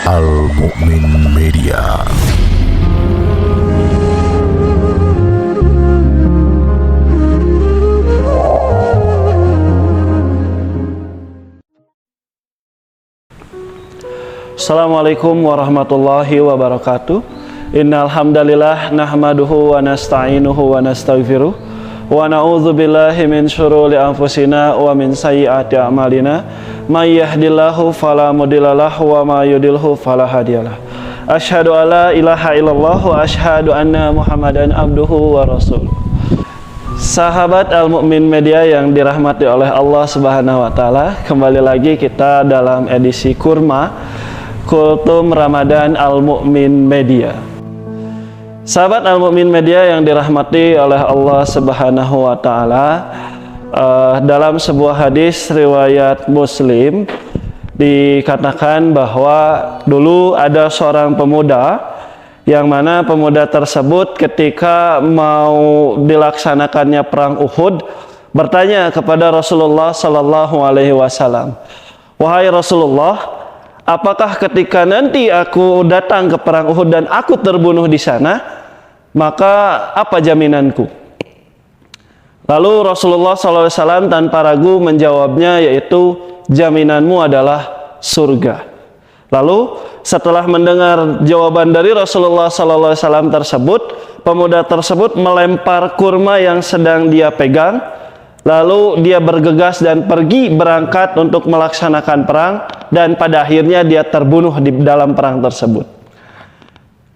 Al-Mu'min Media. Assalamualaikum warahmatullahi wabarakatuh. Innal hamdalillah nahmaduhu wa nasta'inuhu wa nastaghfiruh wa na'udzu billahi min syururi anfusina wa min sayyiati a'malina. May yahdihillahu fala mudhillalah wa may yudhlilhu fala hadiyalah. Asyhadu alla ilaha illallah wa asyhadu anna Muhammadan abduhu wa rasuluh. Sahabat Al-Mu'min Media yang dirahmati oleh Allah Subhanahu wa taala, kembali lagi kita dalam edisi Kurma Kultum Ramadan Al-Mu'min Media. Sahabat Al-Mu'min Media yang dirahmati oleh Allah Subhanahu wa taala, dalam sebuah hadis riwayat Muslim dikatakan bahwa dulu ada seorang pemuda, yang mana pemuda tersebut ketika mau dilaksanakannya perang Uhud bertanya kepada Rasulullah sallallahu alaihi wasallam, "Wahai Rasulullah, apakah ketika nanti aku datang ke perang Uhud dan aku terbunuh di sana, maka apa jaminanku?" Lalu Rasulullah SAW tanpa ragu menjawabnya, yaitu jaminanmu adalah surga. Lalu setelah mendengar jawaban dari Rasulullah SAW tersebut, pemuda tersebut melempar kurma yang sedang dia pegang. Lalu dia bergegas dan pergi berangkat untuk melaksanakan perang, dan pada akhirnya dia terbunuh di dalam perang tersebut.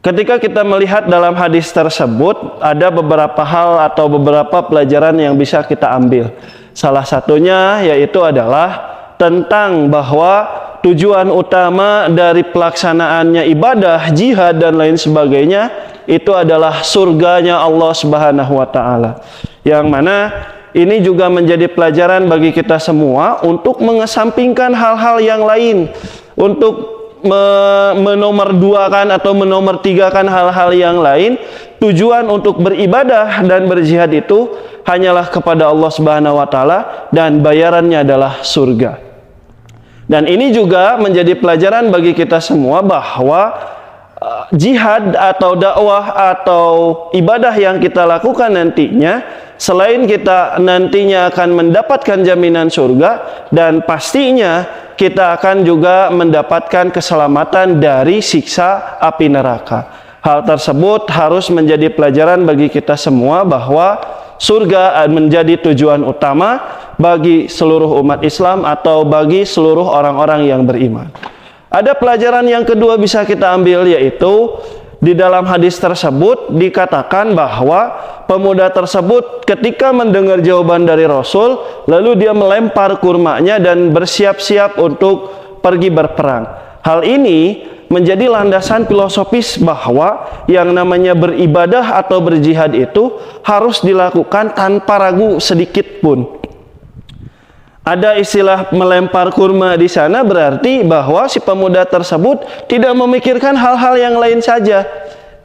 Ketika kita melihat dalam hadis tersebut, ada beberapa hal atau beberapa pelajaran yang bisa kita ambil. Salah satunya yaitu adalah tentang bahwa tujuan utama dari pelaksanaannya ibadah, jihad dan lain sebagainya itu adalah surganya Allah Subhanahu wa taala. Yang mana ini juga menjadi pelajaran bagi kita semua untuk mengesampingkan hal-hal yang lain, untuk menomorduakan atau menomortigakan hal-hal yang lain. Tujuan untuk beribadah dan berjihad itu hanyalah kepada Allah Subhanahu wa taala, dan bayarannya adalah surga. Dan ini juga menjadi pelajaran bagi kita semua bahwa jihad atau dakwah atau ibadah yang kita lakukan nantinya, selain kita nantinya akan mendapatkan jaminan surga, dan pastinya kita akan juga mendapatkan keselamatan dari siksa api neraka. Hal tersebut harus menjadi pelajaran bagi kita semua bahwa surga menjadi tujuan utama bagi seluruh umat Islam atau bagi seluruh orang-orang yang beriman. Ada pelajaran yang kedua bisa kita ambil, yaitu di dalam hadis tersebut dikatakan bahwa pemuda tersebut ketika mendengar jawaban dari Rasul, lalu dia melempar kurmanya dan bersiap-siap untuk pergi berperang. Hal ini menjadi landasan filosofis bahwa yang namanya beribadah atau berjihad itu harus dilakukan tanpa ragu sedikit pun. Ada istilah melempar kurma di sana berarti bahwa si pemuda tersebut tidak memikirkan hal-hal yang lain saja,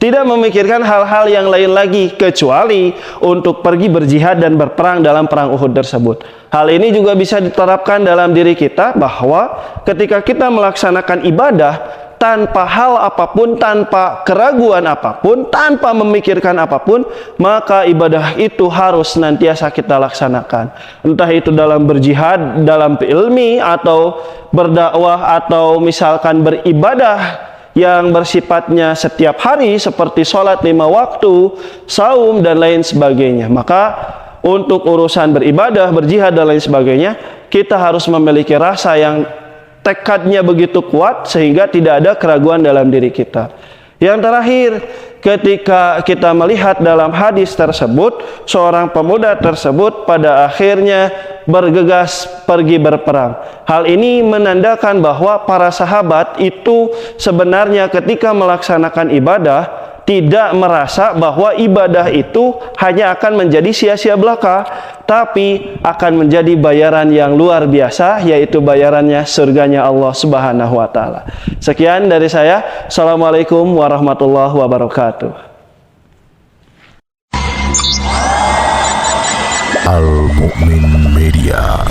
tidak memikirkan hal-hal yang lain lagi kecuali untuk pergi berjihad dan berperang dalam perang Uhud tersebut. Hal ini juga bisa diterapkan dalam diri kita bahwa ketika kita melaksanakan ibadah tanpa hal apapun, tanpa keraguan apapun, tanpa memikirkan apapun, maka ibadah itu harus senantiasa kita laksanakan. Entah itu dalam berjihad, dalam ilmi, atau berdakwah, atau misalkan beribadah yang bersifatnya setiap hari seperti sholat 5 waktu, saum, dan lain sebagainya. Maka untuk urusan beribadah, berjihad, dan lain sebagainya, kita harus memiliki rasa yang tekadnya begitu kuat sehingga tidak ada keraguan dalam diri kita. Yang terakhir, ketika kita melihat dalam hadis tersebut, seorang pemuda tersebut pada akhirnya bergegas pergi berperang. Hal ini menandakan bahwa para sahabat itu sebenarnya ketika melaksanakan ibadah tidak merasa bahwa ibadah itu hanya akan menjadi sia-sia belaka, tapi akan menjadi bayaran yang luar biasa, yaitu bayarannya surganya Allah Subhanahu wa taala. Sekian dari saya. Assalamualaikum warahmatullahi wabarakatuh. Al-Mu'min Media.